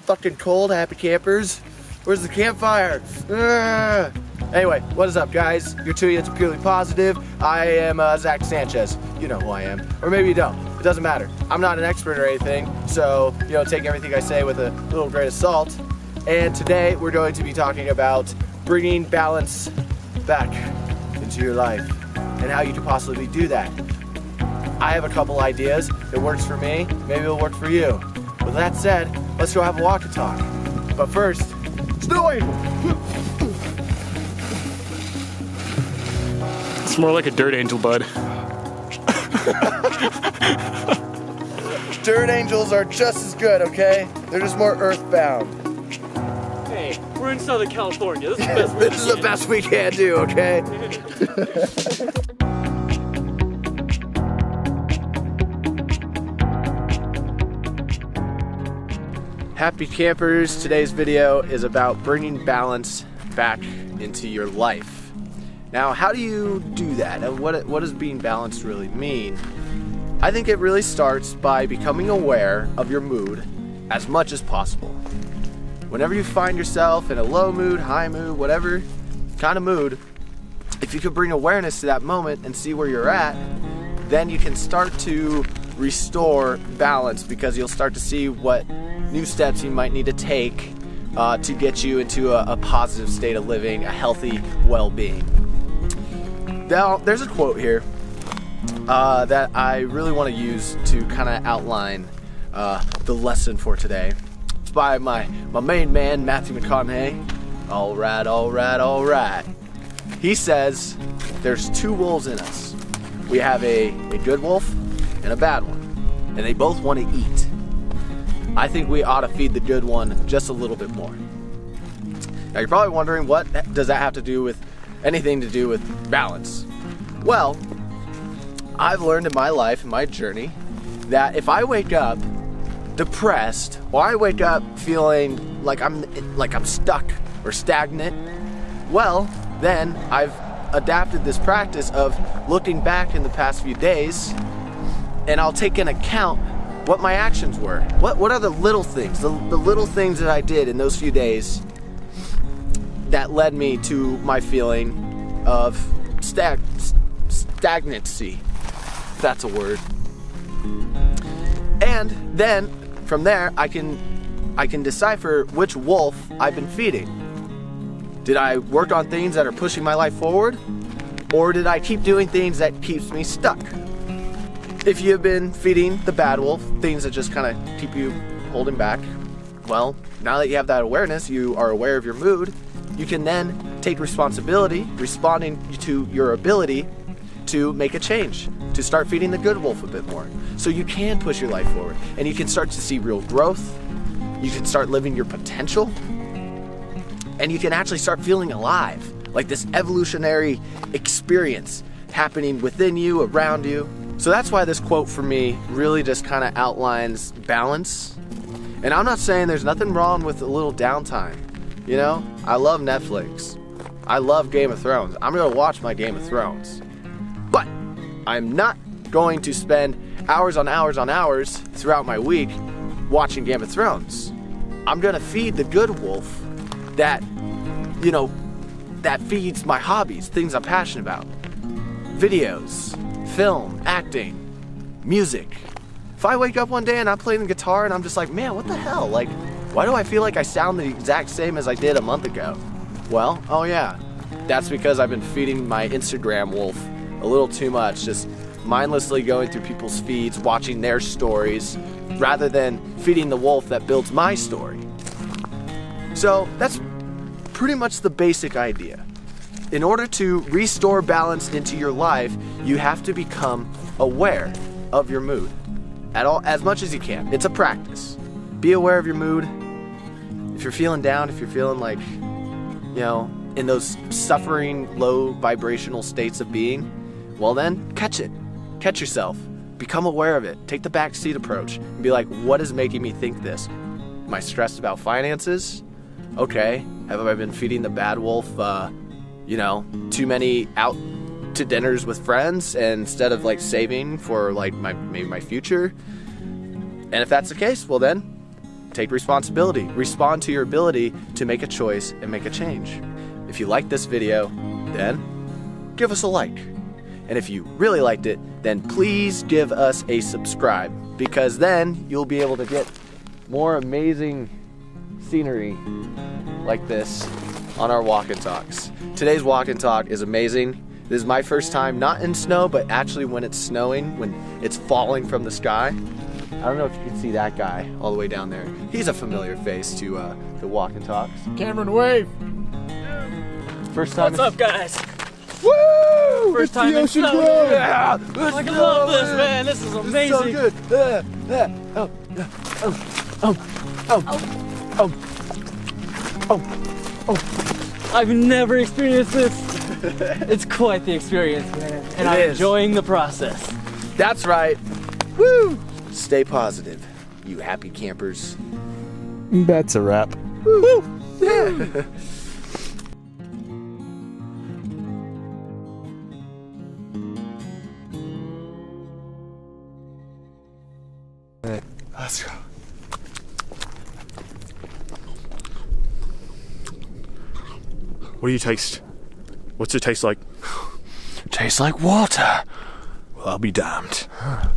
fucking cold, happy campers. Where's the campfire? Anyway, what is up, guys? You're tuning into Purely Positive. I am Zach Sanchez. You know who I am. Or maybe you don't. It doesn't matter. I'm not an expert or anything, so, take everything I say with a little grain of salt. And today, we're going to be talking about bringing balance back into your life and how you can possibly do that. I have a couple ideas. It works for me. Maybe it'll work for you. With that said, let's go have a walk and talk. But first, snow angel! It's more like a dirt angel, bud. Dirt angels are just as good, okay? They're just more earthbound. Hey, we're in Southern California. This is the best This is the best we can do, okay? Happy campers, today's video is about bringing balance back into your life. Now, how do you do that? And what does being balanced really mean? I think it really starts by becoming aware of your mood as much as possible. Whenever you find yourself in a low mood, high mood, whatever kind of mood, if you could bring awareness to that moment and see where you're at, then you can start to restore balance, because you'll start to see what new steps you might need to take to get you into a positive state of living, a healthy well-being. Now, there's a quote here that I really want to use to kind of outline the lesson for today. It's by my main man, Matthew McConaughey. All right. He says, there's two wolves in us. We have a good wolf and a bad one, and they both want to eat. I think we ought to feed the good one just a little bit more. Now, you're probably wondering, what does that have to do with anything to do with balance? Well, I've learned in my life, in my journey, that if I wake up depressed, or I wake up feeling like I'm stuck or stagnant, well, then I've adapted this practice of looking back in the past few days, and I'll take into account what my actions were. What are the little things, the little things that I did in those few days that led me to my feeling of stagnancy, if that's a word. And then from there, I can decipher which wolf I've been feeding. Did I work on things that are pushing my life forward, or did I keep doing things that keeps me stuck? If you've been feeding the bad wolf, things that just kind of keep you holding back, well, now that you have that awareness, you are aware of your mood, you can then take responsibility, responding to your ability to make a change, to start feeding the good wolf a bit more. So you can push your life forward, and you can start to see real growth, you can start living your potential, and you can actually start feeling alive, like this evolutionary experience happening within you, around you. So that's why this quote for me really just kind of outlines balance. And I'm not saying there's nothing wrong with a little downtime. I love Netflix. I love Game of Thrones. I'm going to watch my Game of Thrones. But I'm not going to spend hours on hours on hours throughout my week watching Game of Thrones. I'm going to feed the good wolf that feeds my hobbies, things I'm passionate about. Videos, film, acting, music. If I wake up one day and I'm playing the guitar and I'm just like, man, what the hell? Why do I feel like I sound the exact same as I did a month ago? Well, oh yeah, that's because I've been feeding my Instagram wolf a little too much, just mindlessly going through people's feeds, watching their stories, rather than feeding the wolf that builds my story. So that's pretty much the basic idea. In order to restore balance into your life, you have to become aware of your mood as much as you can. It's a practice. Be aware of your mood. If you're feeling down, if you're feeling like, in those suffering, low vibrational states of being, well then, catch it. Catch yourself. Become aware of it. Take the backseat approach and be like, what is making me think this? Am I stressed about finances? Okay. Have I been feeding the bad wolf, too many out to dinners with friends and instead of saving for maybe my future? And if that's the case, well then, take responsibility. Respond to your ability to make a choice and make a change. If you liked this video, then give us a like. And if you really liked it, then please give us a subscribe, because then you'll be able to get more amazing scenery like this on our walk and talks. Today's walk and talk is amazing. This is my first time, not in snow, but actually when it's snowing, when it's falling from the sky. I don't know if you can see that guy all the way down there. He's a familiar face to the walk and talks. Cameron, wave. First time. What's up, guys? Woo! First time the in ocean snow. glow. Yeah! I love this, man. This is amazing. So good. I've never experienced this. It's quite the experience, man. And I'm enjoying the process. That's right. Woo! Stay positive, you happy campers. That's a wrap. Woo! Yeah. Let's go. What do you taste? What's it taste like? Tastes like water. Well, I'll be damned.